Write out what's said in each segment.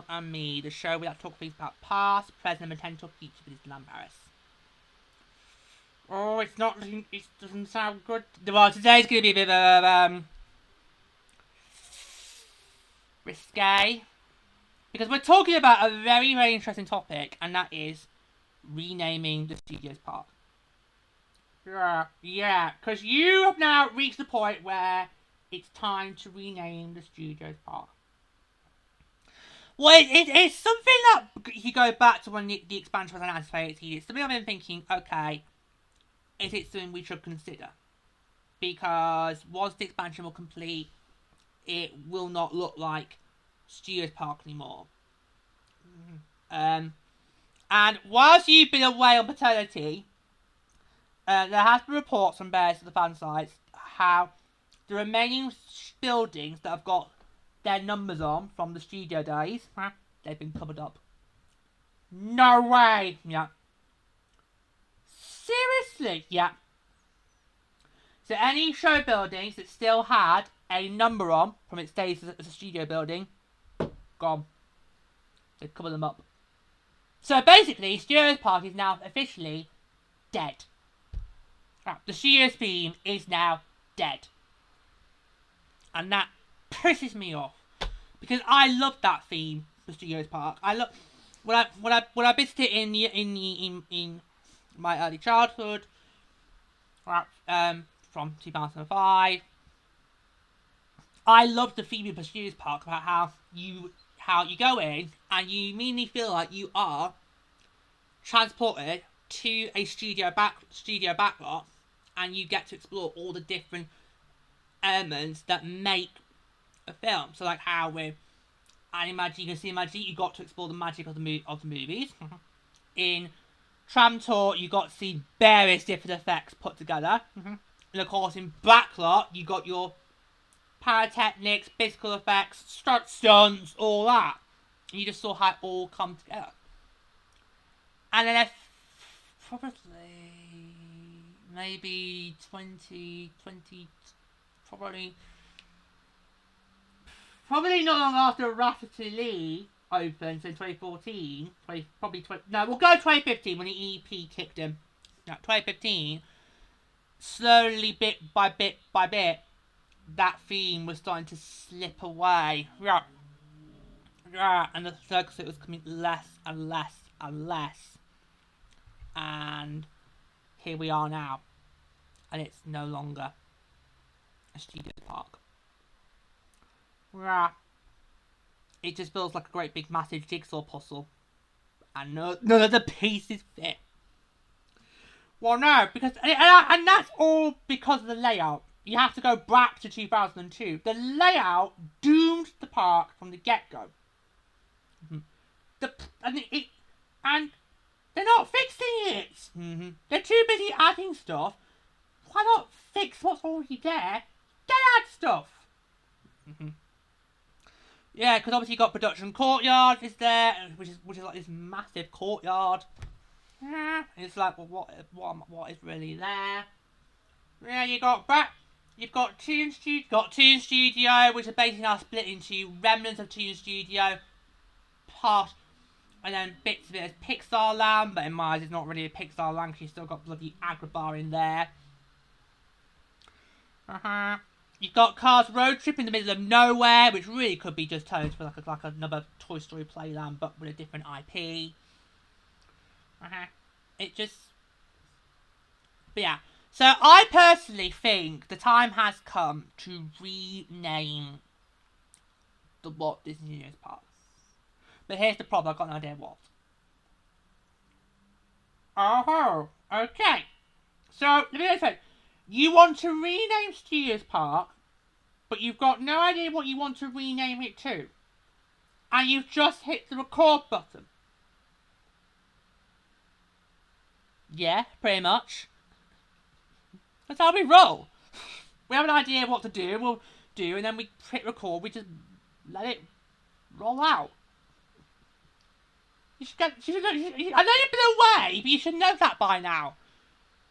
and Me, the show where I talk things about past, present, and potential future for Disneyland Paris. Oh, it doesn't sound good. Well, today's going to be a bit of, risque. Because we're talking about a very, very interesting topic, and that is renaming the Studios Park. Yeah, because you have now reached the point where it's time to rename the Studios Park. Well, it's something that, if you go back to when the expansion was announced, it's something I've been thinking, okay, is it something we should consider? Because once the expansion will complete, it will not look like Studios Park anymore. And whilst you've been away on paternity, there has been reports from various of the fan sites how the remaining buildings that have got their numbers on from the studio days, they've been covered up. No way! Yeah. Seriously? Yeah. So any show buildings that still had a number on from its days as a studio building, gone. They've covered them up. So basically, Studios Park is now officially dead. The Studios theme is now dead. And that pisses me off. Because I love that theme for Studios Park. I love when I visited in my early childhood, from 2005. I loved the theme of Studios Park about how you go in and you immediately feel like you are transported to a studio backlot, and you get to explore all the different elements that make a film. So like how you got to explore the magic of the movies. In Tram Tour, you got to see various different effects put together. And of course, in Backlot, you got your pyrotechnics, physical effects, stunts, all that. And you just saw how it all come together. And then probably maybe 2020, probably not long after Ratatouille opened, so 2014, we'll go 2015 when the EP kicked in. Now, 2015, slowly, bit by bit, that theme was starting to slip away. Yeah, and the circus was coming less and less and less. And here we are now. And it's no longer a Studios Park. Yeah. It just feels like a great big massive jigsaw puzzle. And none of the pieces fit. Well, no, because... And that's all because of the layout. You have to go back to 2002. The layout doomed the park from the get-go. And they're not fixing it. They're too busy adding stuff. Why not fix what's already there? Then add stuff. Yeah, because obviously you got Production Courtyard is there, which is like this massive courtyard. Yeah, and it's like, well, what is really there? Yeah, you've got Toon Studio, which are basically now split into remnants of Toon Studio, part, and then bits of it as Pixar Land, but in my eyes it's not really a Pixar Land because you've still got bloody Agrabah in there. You've got Cars Road Trip in the middle of nowhere, which really could be just turned into like another Toy Story Playland, but with a different IP. It just... But yeah. So I personally think the time has come to rename the Walt Disney Studios Park. But here's the problem, I've got no idea what. Oh, okay. So, let me say, you want to rename Studios Park, but you've got no idea what you want to rename it to. And you've just hit the record button. Yeah, pretty much. That's how we roll. We have an idea of what to do, we'll do, and then we hit record, we just let it roll out. I know you've been away, but you should know that by now.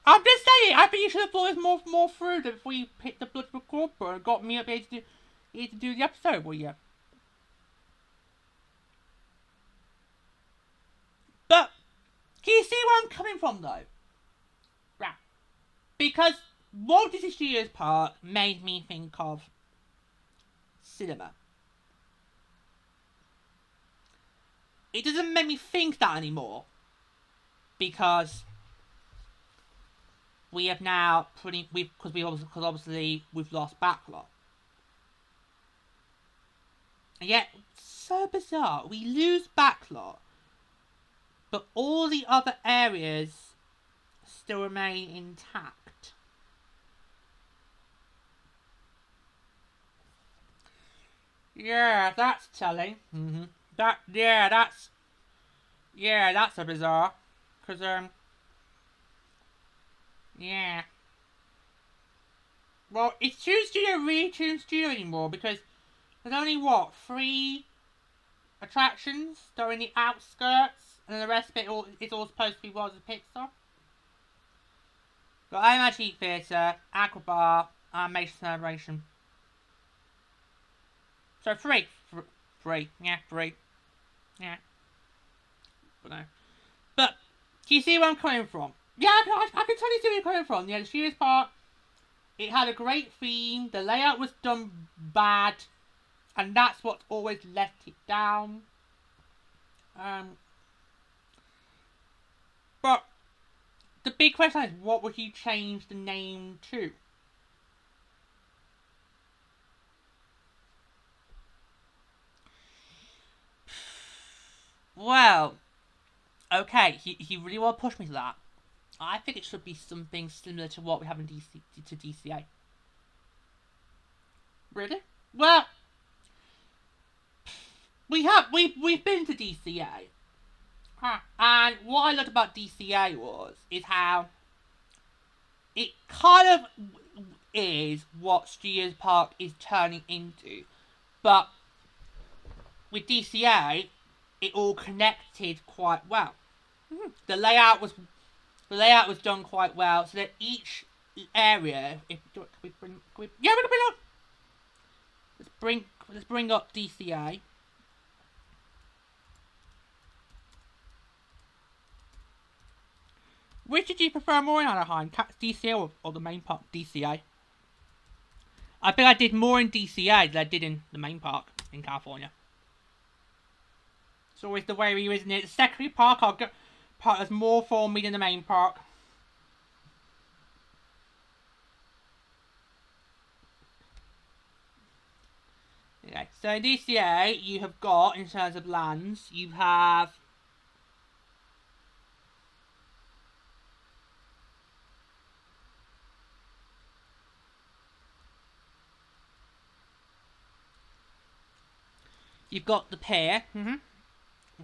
I'm just saying, I think you should have thought it was more through before you hit the blood record button and got me up here to do the episode, will you? Can you see where I'm coming from, though? Right. Because Walt Disney Studios Park made me think of cinema. It doesn't make me think that anymore. Because we have now because obviously we've lost backlot. And yet, so bizarre. We lose backlot, but all the other areas still remain intact. Yeah, that's telling. That's a bizarre. Cause yeah. Well, it's Toon Studio really Toon Studio anymore because there's only what 3 attractions that are in the outskirts, and then the rest of it is all supposed to be Worlds of Pixar. Got Magic Theatre, Aquabar, and Animation Celebration. So 3. 3. Yeah, 3. Yeah. But no. But, can you see where I'm coming from? Yeah, I can totally see where you're coming from. Yeah, the Studios Park, it had a great theme. The layout was done bad. And that's what always let it down. But the big question is, what would you change the name to? Well, okay, you really want to push me to that. I think it should be something similar to what we have in DCA. Really? Well, we've been to DCA, and what I loved about DCA is how it kind of is what Studios Park is turning into, but with DCA, it all connected quite well. The layout was done quite well, so that each area. Can we bring up. Let's bring up DCA. Which did you prefer more in Anaheim, DCA or the main park, DCA? I think I did more in DCA than I did in the main park in California. It's always the way we isn't it? The secondary park has more for me than the main park. Okay, so in DCA you have got, in terms of lands, you have got the pier,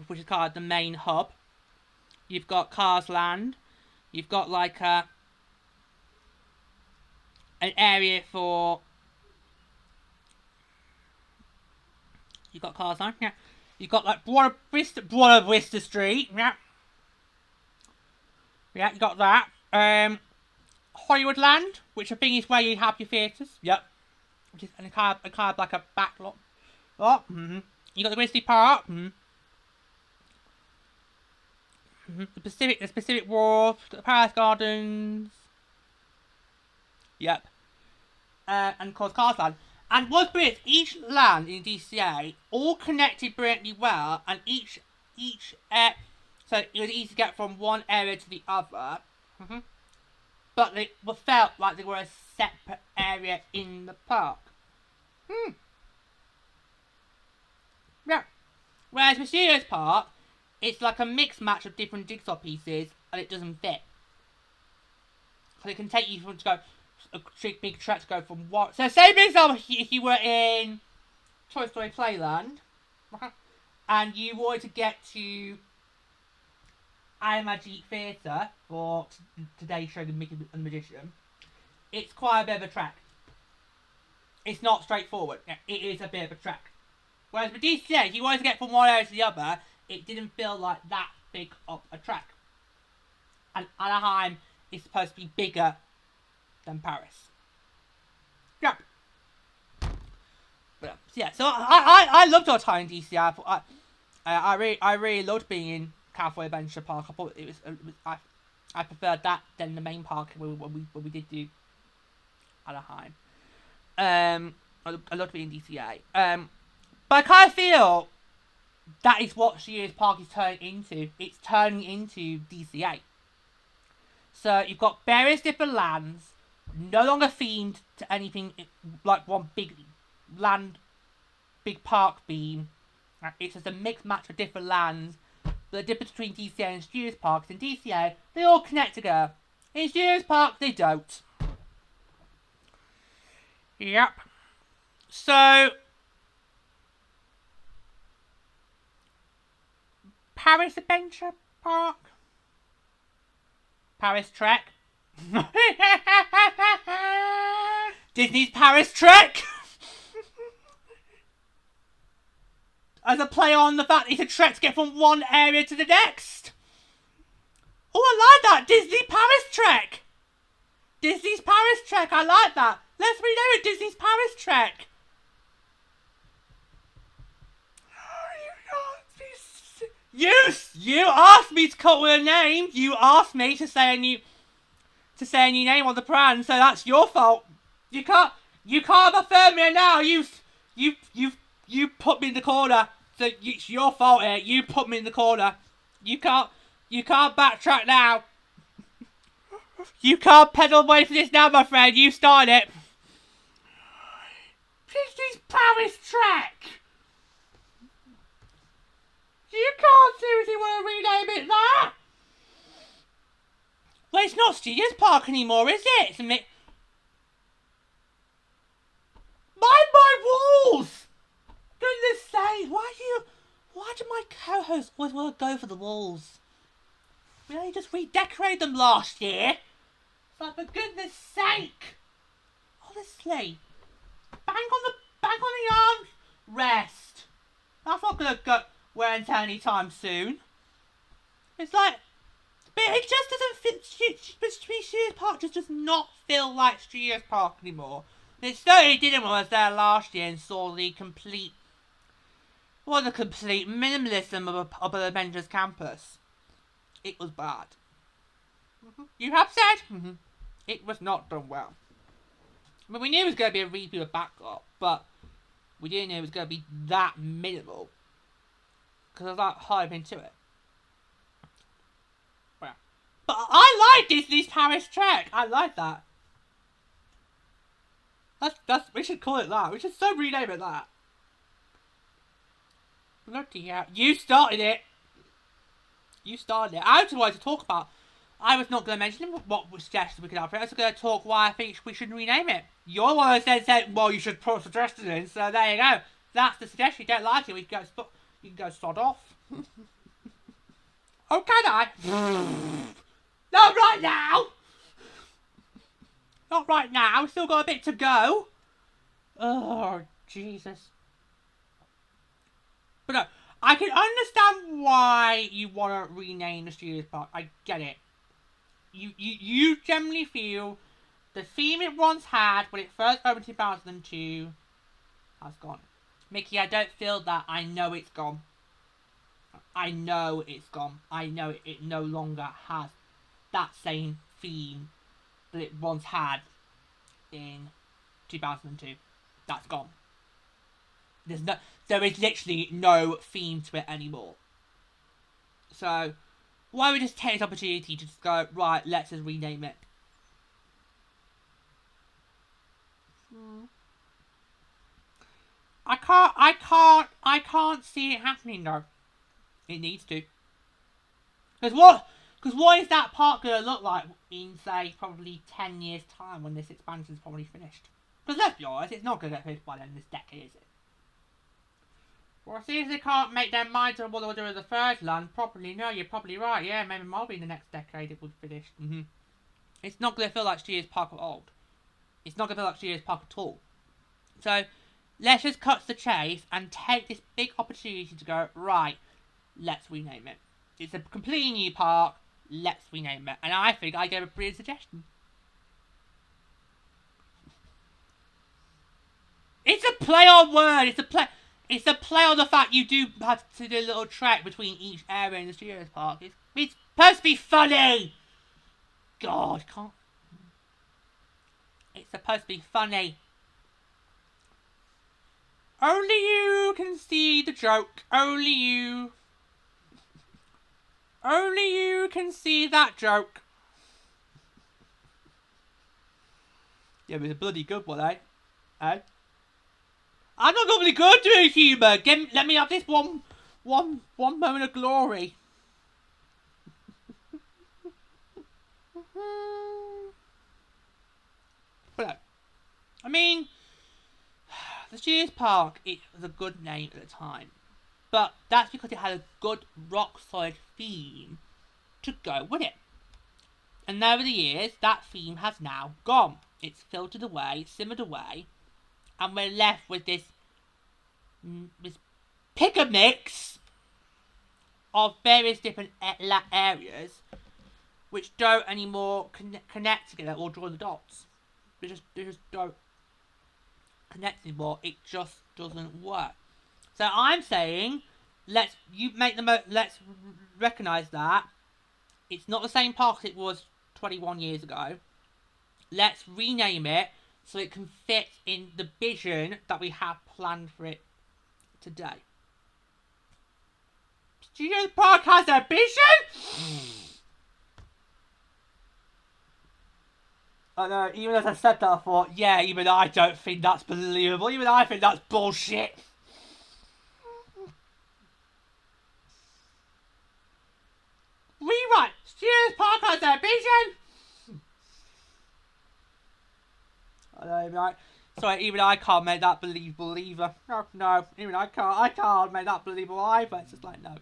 which is called the main hub. You've got Cars Land. You've got like an area for. You've got Cars Land. Yeah. You've got like Buena Vista Street. Yeah. Yeah, you got that. Hollywood Land, which I think is where you have your theatres. Yep. Which is kind of like a backlot. Oh, You got the Grizzly Park. The Pacific Wharf, the Paris Gardens. Yep. And of course Cars Land. And what's brilliant, each land in DCA all connected brilliantly well, and so it was easy to get from one area to the other. But they felt like they were a separate area in the park. Yeah. Whereas with Studios Park, it's like a mixed match of different jigsaw pieces, and it doesn't fit. So it can take you to go a big track to go from one. So say for example, if you were in Toy Story Playland, and you wanted to get to Magic Theatre for today's show, The Mickey and the Magician, it's quite a bit of a track. It's not straightforward. It is a bit of a track. Whereas with DCA, if you wanted to get from one area to the other, it didn't feel like that big of a track. And Anaheim is supposed to be bigger than Paris. Yep. But yeah, so I loved our time in DCA. I really loved being in California Adventure Park. I thought I preferred that than the main park when we did do Anaheim. I love to be in DCA. But I kind of feel that is what Studios Park is turning into. It's turning into DCA. So you've got various different lands, no longer themed to anything like one big land, big park theme. It's just a mixed match of different lands. But the difference between DCA and Studios Park is in DCA, they all connect together. In Studios Park, they don't. Yep. So, Paris Adventure Park? Paris Trek? Disney's Paris Trek? As a play on the fact it's a trek to get from one area to the next. Oh, I like that. Disney Paris Trek. Disney's Paris Trek. I like that. Let's rename it Disney's Paris Trek. You asked me to come up with a name. You asked me to say a new name on the brand, so that's your fault. You can't affirm me now. You put me in the corner, so it's your fault here. You put me in the corner. You can't backtrack now. You can't pedal away from this now, my friend. You started it. Disney's Paris Trek. You can't seriously want to rename it that. Well, it's not Studios Park anymore, is it? It's a Mind my walls! Goodness sake, why do my co-hosts always want to go for the walls? We only just redecorated them last year. It's like, for goodness sake. Honestly. Bang on the arm rest. That's not gonna go wear and tear anytime soon. It's like, but it just doesn't fit. Studios Park just does not feel like Studios Park anymore. It certainly didn't when I was there last year and saw the complete minimalism of an Avengers campus. It was bad. You have said it was not done well. I mean, we knew it was going to be a reboot of Backlot, but we didn't know it was going to be that minimal. Because I was like hype into it. But I like Disney's Paris Trek. I like that. We should call it that. We should so rename it that. Bloody hell. You started it. You started it. I just wanted to talk about. I was not going to mention what suggestions we could have. I was going to talk why I think we should rename it. You're the one who said, well, you should put suggestions in. So there you go. That's the suggestion. You don't like it, you can go sod off. Oh, can I? Not right now. Not right now. We've still got a bit to go. Oh, Jesus. But no, I can understand why you want to rename the Studios Park. I get it. You generally feel the theme it once had when it first opened in 2002 has gone. Mickey, I don't feel that. I know it's gone. I know it's gone. I know it no longer has that same theme that it once had in 2002. That's gone. There is literally no theme to it anymore. So, why don't we just take this opportunity to just go, right, let's just rename it. I can't see it happening though. It needs to. Because what is that park going to look like in, say, probably 10 years' time when this expansion is probably finished? Because let's be honest, it's not going to get finished by the end of this decade, is it? Well, since they can't make their minds on what they'll do with the third land, probably, no, you're probably right, yeah, maybe in the next decade it will be finished. It's not going to feel like Studios Park of old. It's not going to feel like Studios Park at all. So, let's just cut to the chase and take this big opportunity to go, right, let's rename it. It's a completely new park, let's rename it. And I think I gave a brilliant suggestion. It's a play on word, It's a play on the fact you do have to do a little trek between each area in the Studios Park. It's supposed to be funny! God, can't... It's supposed to be funny. Only you can see the joke. Only you. Only you can see that joke. Yeah, it was a bloody good one, eh? Eh? I'm not normally good doing humour. Let me have this one moment of glory. But I mean, the Studios Park, it was a good name at the time, but that's because it had a good rock solid theme to go with it. And over the years, that theme has now gone. It's filtered away, simmered away, and we're left with this pick a mix of various different areas which don't anymore connect together or join the dots. They just don't connect anymore. It just doesn't work. So I'm saying, let's recognise that it's not the same park as it was 21 years ago. Let's rename it so it can fit in the vision that we have planned for it today. Studios Park has a vision? I know, even as I said that, I thought, yeah, even I don't think that's believable. Even I think that's bullshit. Rewrite! Studios Park has a vision! I know, right? Sorry, even I can't make that believable either. No, even I can't make that believable either. It's just like, no.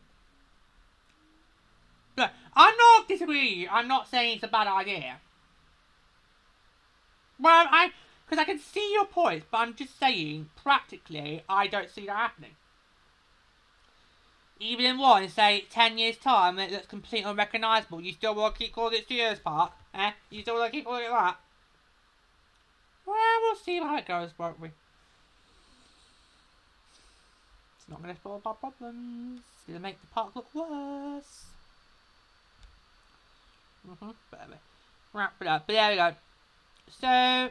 Look, I'm not disagreeing. I'm not saying it's a bad idea. Well, because I can see your point, but I'm just saying, practically, I don't see that happening. Even in say, 10 years' time, it looks completely unrecognisable. You still want to keep calling it Studios Park? Eh? You still want to keep calling it that? Well, we'll see how it goes, won't we? It's not going to solve our problems. It's going to make the park look worse. But there we go. So,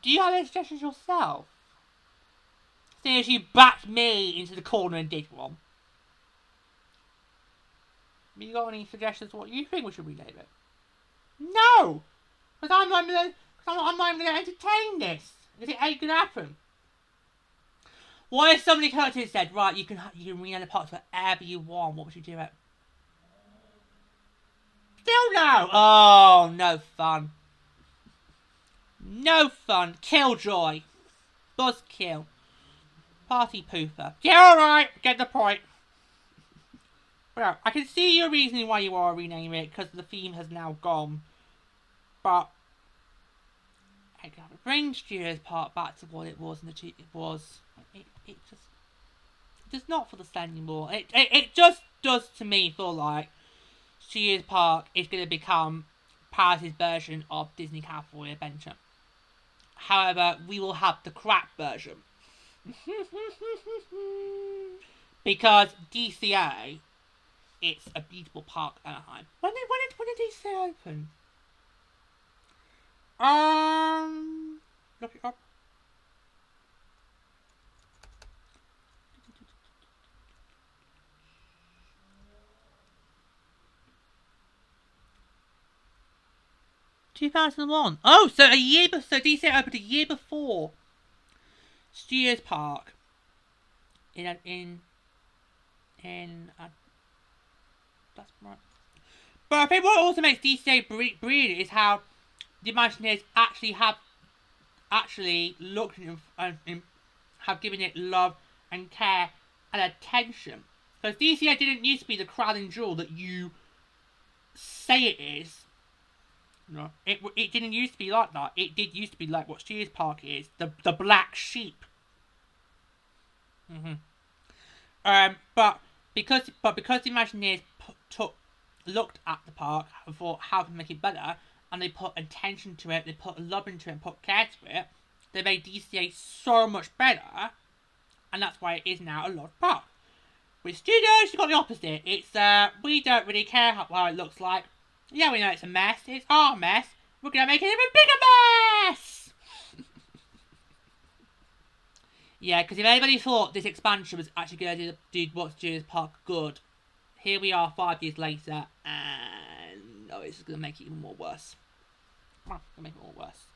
do you have any suggestions yourself? Seeing as you backed me into the corner and did one. Have you got any suggestions for what you think we should rename it? No! Because I'm not even going to entertain this. Because it ain't going to happen. What if somebody came up to you and said, right, you can rename the park to whatever you want. What would you do it? Still no! Oh, no fun. No fun. Killjoy. Buzzkill. Party pooper. Yeah, alright. Get the point. Well, I can see your reasoning why you are renaming it, because the theme has now gone. But I gotta bring Studios Park back to what it was in the it just not for the same anymore. It just does to me feel like Studios Park is going to become Paris' version of Disney California Adventure. However, we will have the crap version. Because DCA, it's a beautiful park, Anaheim. When did DCA open? Look it up. ...2001. Oh, so DCA opened a year before Studios Park. That's right. But I think what also makes DCA brilliant is how the Imagineers actually looked and have given it love and care and attention. Because DCA didn't used to be the crowning jewel that you say it is. No, it didn't used to be like that. It did used to be like what Studios Park is, the black sheep. But because the Imagineers looked at the park and thought how to make it better, and they put attention to it, they put love into it, and put care to it, they made DCA so much better and that's why it is now a large park. With studios, you've got the opposite. It's, we don't really care how it looks like. Yeah, we know it's a mess. It's our mess. We're going to make an even bigger mess! Yeah, because if anybody thought this expansion was actually going to do Walt Disney Studios Park good, here we are 5 years later, and it's just going to make it even more worse. Going to make it more worse.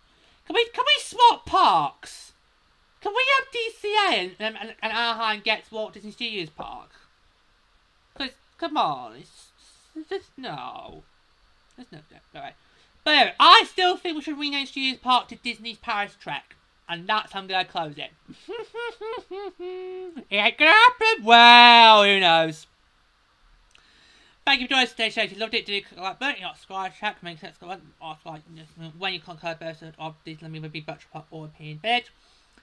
Can we swap parks? Can we have DCA and Anaheim gets Walt Disney Studios Park? Because, come on, it's just no. There's no, alright. But anyway, I still think we should rename Studios Park to Disney's Paris Trek. And that's how I'm going to close it. It could happen. Well, who knows? Thank you for joining us today, show. If you loved it, do click the like button. You're not subscribed, check, make sense, like when you concur episode of Disneyland with a big butcher pot or opinion page.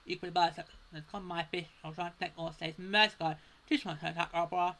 You can buy my fish, I'll try to take all stays mercy guide. Just want to attack our bra.